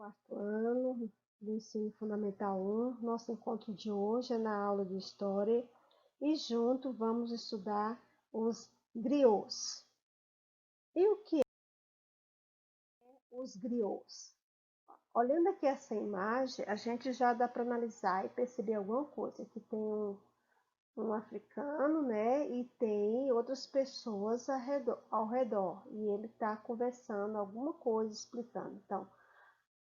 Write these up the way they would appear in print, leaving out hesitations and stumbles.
quarto ano do ensino fundamental 1. Nosso encontro de hoje é na aula de história e junto vamos estudar os griots. E o que é os griots? Olhando aqui essa imagem, a gente já dá para analisar e perceber alguma coisa. Aqui tem um africano, né? E tem outras pessoas ao redor. E ele está conversando alguma coisa, explicando. Então,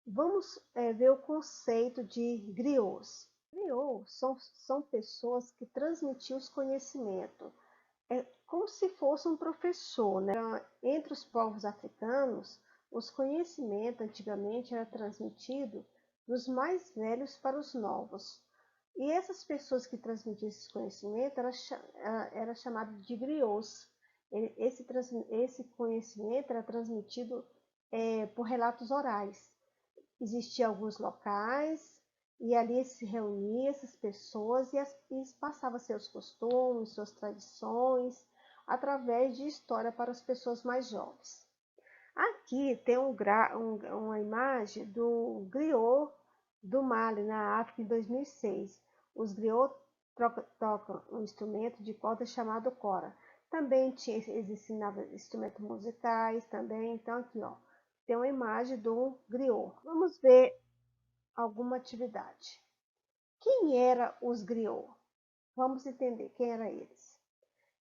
vamos ver o conceito de griots. Griots são pessoas que transmitiam os conhecimentos. É como se fosse um professor, né? Entre os povos africanos, os conhecimentos antigamente era transmitido dos mais velhos para os novos. E essas pessoas que transmitiam esses conhecimentos era chamado de griots. Esse conhecimento era transmitido por relatos orais. Existiam alguns locais e ali se reuniam essas pessoas e passavam seus costumes, suas tradições, através de história para as pessoas mais jovens. Aqui tem uma imagem do griot do Mali, na África, em 2006. Os griots tocam um instrumento de corda chamado cora. Também eles ensinavam instrumentos musicais, também. Então, aqui, ó, tem uma imagem do griot. Vamos ver alguma atividade. Quem eram os griots? Vamos entender quem eram eles.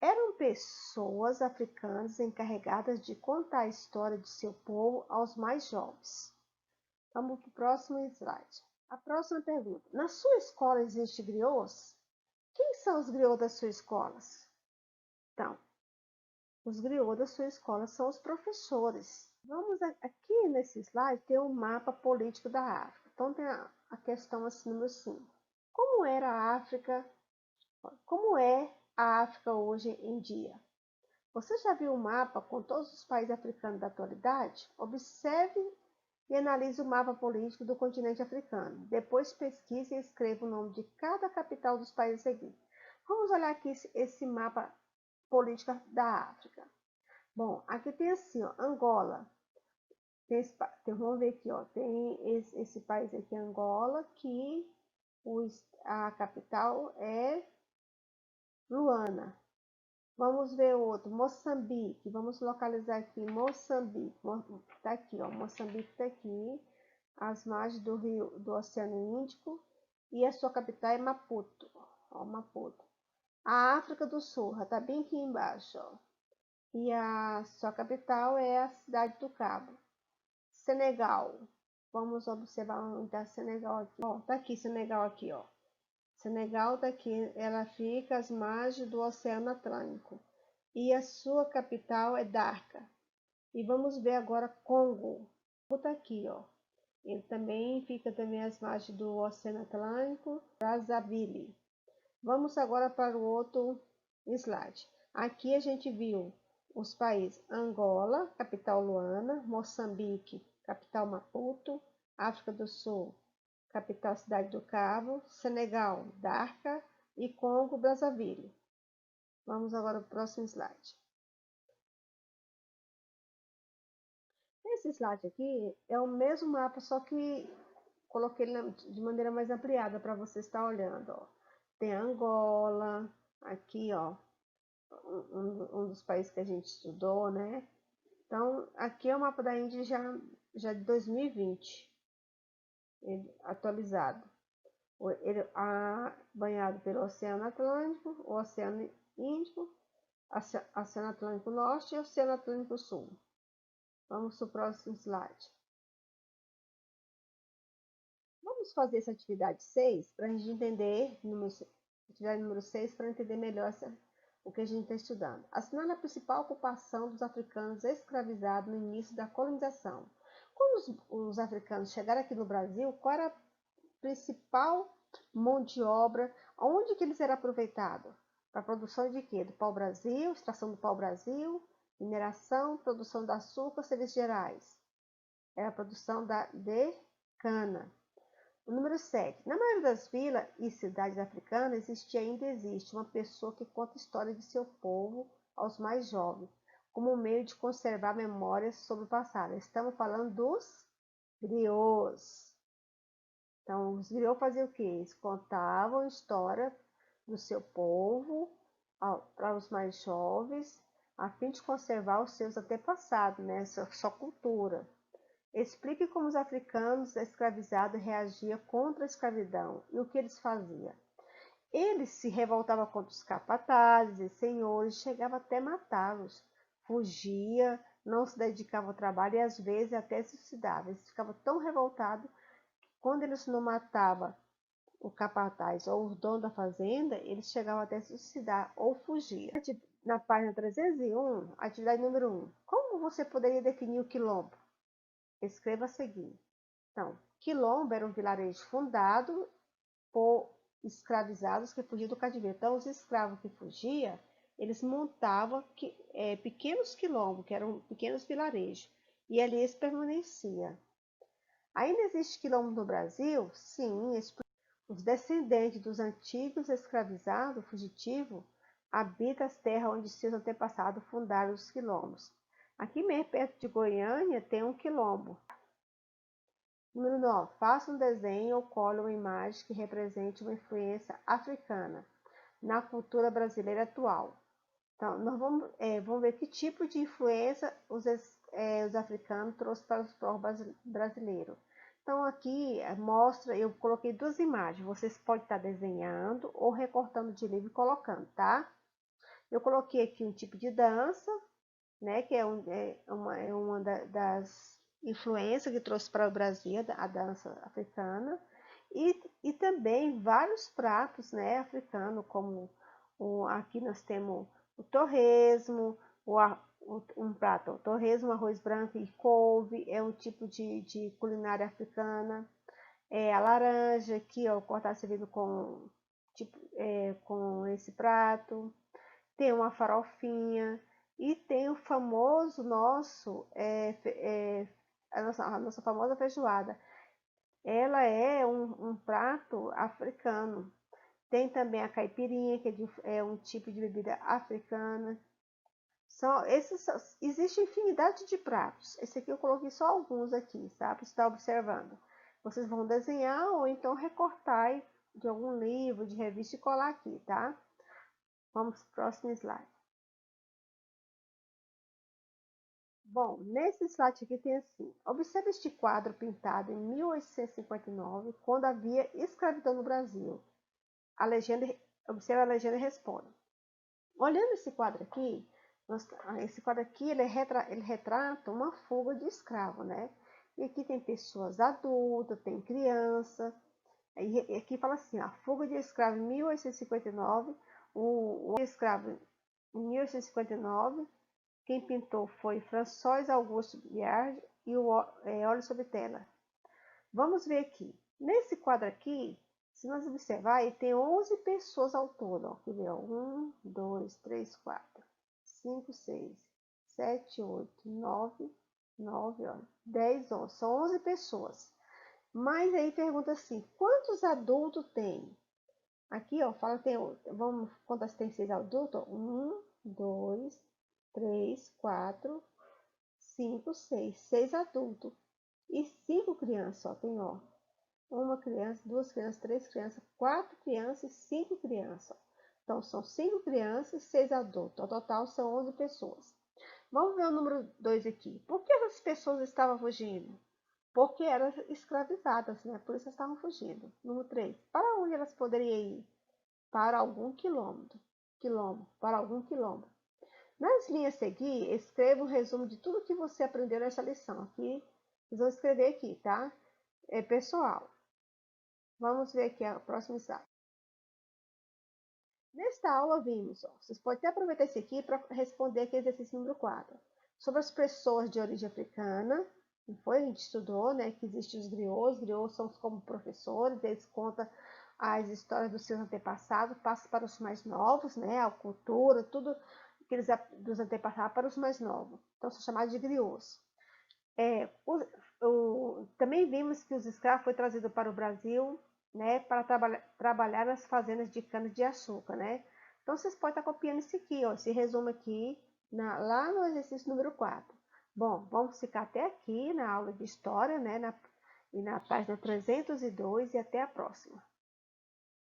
Eram pessoas africanas encarregadas de contar a história de seu povo aos mais jovens. Vamos para o próximo slide. A próxima pergunta. Na sua escola existem griots? Quem são os griots das suas escolas? Então, os griots da sua escola são os professores. Vamos aqui nesse slide ter um mapa político da África. Então tem a questão assim, número 5. Como era a África? Como é a África hoje em dia? Você já viu o mapa com todos os países africanos da atualidade? Observe e analise o mapa político do continente africano. Depois pesquise e escreva o nome de cada capital dos países seguintes. Vamos olhar aqui esse mapa político da África. Bom, aqui tem assim, ó, Angola. Vamos ver aqui, ó, tem esse país aqui, Angola, que a capital é Luanda. Vamos ver outro, Moçambique. Vamos localizar aqui Moçambique. Está aqui, ó, Moçambique está aqui, às margens do rio do Oceano Índico, e a sua capital é Maputo. Ó, Maputo. A África do Sul está bem aqui embaixo, ó, e a sua capital é a cidade do Cabo. Senegal. Vamos observar onde está Senegal aqui. Ó, tá aqui Senegal aqui, ó. Senegal tá aqui, ela fica às margens do Oceano Atlântico. E a sua capital é Dakar. E vamos ver agora Congo. Está aqui, ó. Ele também fica também às margens do Oceano Atlântico, Brazzaville. Vamos agora para o outro slide. Aqui a gente viu os países Angola, capital Luanda, Moçambique, capital Maputo, África do Sul, capital Cidade do Cabo, Senegal, Dakar e Congo, Brazzaville. Vamos agora para o próximo slide. Esse slide aqui é o mesmo mapa, só que coloquei ele de maneira mais ampliada para você estar olhando. Ó. Tem Angola, aqui, ó, um dos países que a gente estudou, né? Então, aqui é o mapa da Índia já de 2020, atualizado. Ele banhado pelo Oceano Atlântico, o Oceano Índico, Oceano Atlântico Norte e Oceano Atlântico Sul. Vamos para o próximo slide. Vamos fazer essa atividade 6 para a gente entender, atividade número 6, para entender melhor o que a gente está estudando. Assinale a principal ocupação dos africanos escravizados no início da colonização. Quando os africanos chegaram aqui no Brasil, qual era a principal mão de obra? Onde que eles eram aproveitados? Para a produção de quê? Do pau-brasil, extração do pau-brasil, mineração, produção de açúcar, serviços gerais. Era a produção de cana. O número 7. Na maioria das vilas e cidades africanas existia e ainda existe uma pessoa que conta a história de seu povo aos mais jovens, como um meio de conservar memórias sobre o passado. Estamos falando dos griots. Então, os griots faziam o quê? Eles contavam a história do seu povo para os mais jovens, a fim de conservar os seus antepassados, né? Sua cultura. Explique como os africanos escravizados reagiam contra a escravidão e o que eles faziam. Eles se revoltavam contra os capatazes e senhores, chegava até matá-los. Fugia, não se dedicava ao trabalho e às vezes até se suicidava. Eles ficavam tão revoltados que quando eles não matavam o capataz ou o dono da fazenda, eles chegavam até se suicidar ou fugir. Na página 301, atividade número 1. Como você poderia definir o quilombo? Escreva a seguir. Então, quilombo era um vilarejo fundado por escravizados que fugiam do cativeiro. Então, os escravos que fugiam, eles montavam pequenos quilombos, que eram pequenos vilarejos, e ali eles permaneciam. Ainda existe quilombo no Brasil? Sim, os descendentes dos antigos escravizados fugitivos habitam as terras onde seus antepassados fundaram os quilombos. Aqui mesmo, perto de Goiânia, tem um quilombo. Número 9. Faça um desenho ou cole uma imagem que represente uma influência africana na cultura brasileira atual. Então, nós vamos ver que tipo de influência os africanos trouxeram para os povos brasileiros. Então, aqui mostra, eu coloquei duas imagens. Vocês podem estar desenhando ou recortando de livro e colocando, tá? Eu coloquei aqui um tipo de dança, né, que é uma das influências que trouxe para o Brasil, a dança africana, e também vários pratos, né, africanos, como aqui nós temos o torresmo, um prato, o torresmo, arroz branco e couve, é um tipo de culinária africana. A laranja, aqui, ó, cortar servido com esse prato. Tem uma farofinha e tem o famoso a nossa famosa feijoada. Ela é um prato africano. Tem também a caipirinha, que é um tipo de bebida africana. Existe infinidade de pratos. Esse aqui eu coloquei só alguns aqui, tá? Para você estar observando. Vocês vão desenhar ou então recortar de algum livro, de revista e colar aqui, tá? Vamos para o próximo slide. Bom, nesse slide aqui tem assim: observe este quadro pintado em 1859, quando havia escravidão no Brasil. Observe a legenda e responda. Olhando esse quadro aqui ele retrata uma fuga de escravo, né? E aqui tem pessoas adultas, tem criança. E aqui fala assim: a fuga de escravo em 1859, o escravo em 1859. Quem pintou foi François Auguste Biard e o Óleo sobre Tela. Vamos ver aqui. Nesse quadro aqui, se nós observar, tem 11 pessoas ao todo. Ó. Quer ver? 1, 2, 3, 4, 5, 6, 7, 8, 9, 10, 11. São 11 pessoas. Mas aí pergunta assim, quantos adultos tem? Aqui, ó, fala tem, vamos contar se tem 6 adultos. 1, 2, 3, 4, 5, 6. 6 adultos. E 5 crianças, só tem, ó. Uma criança, duas crianças, três crianças, 4 crianças e 5 crianças. Então, são 5 crianças e 6 adultos. Ao total, são 11 pessoas. Vamos ver o número 2 aqui. Por que essas pessoas estavam fugindo? Porque eram escravizadas, né? Por isso elas estavam fugindo. Número 3. Para onde elas poderiam ir? Para algum quilômetro. Para algum quilômetro. Nas linhas a seguir, escreva um resumo de tudo que você aprendeu nessa lição. Aqui, vocês vão escrever aqui, tá? Pessoal, vamos ver aqui a próxima slide. Nesta aula vimos, ó, vocês podem até aproveitar esse aqui para responder aqui exercício número 4. Sobre as pessoas de origem africana, não foi? A gente estudou, né, que existem os griots são como professores, eles contam as histórias dos seus antepassados, passam para os mais novos, né, a cultura, tudo que eles dos antepassados para os mais novos. Então, são chamados de griots. Também vimos que os escravos foram trazidos para o Brasil, né, para trabalhar nas fazendas de cana-de-açúcar, né? Então, vocês podem estar copiando isso aqui, ó, esse resumo aqui, lá no exercício número 4. Bom, vamos ficar até aqui na aula de história, né? e na página 302 e até a próxima.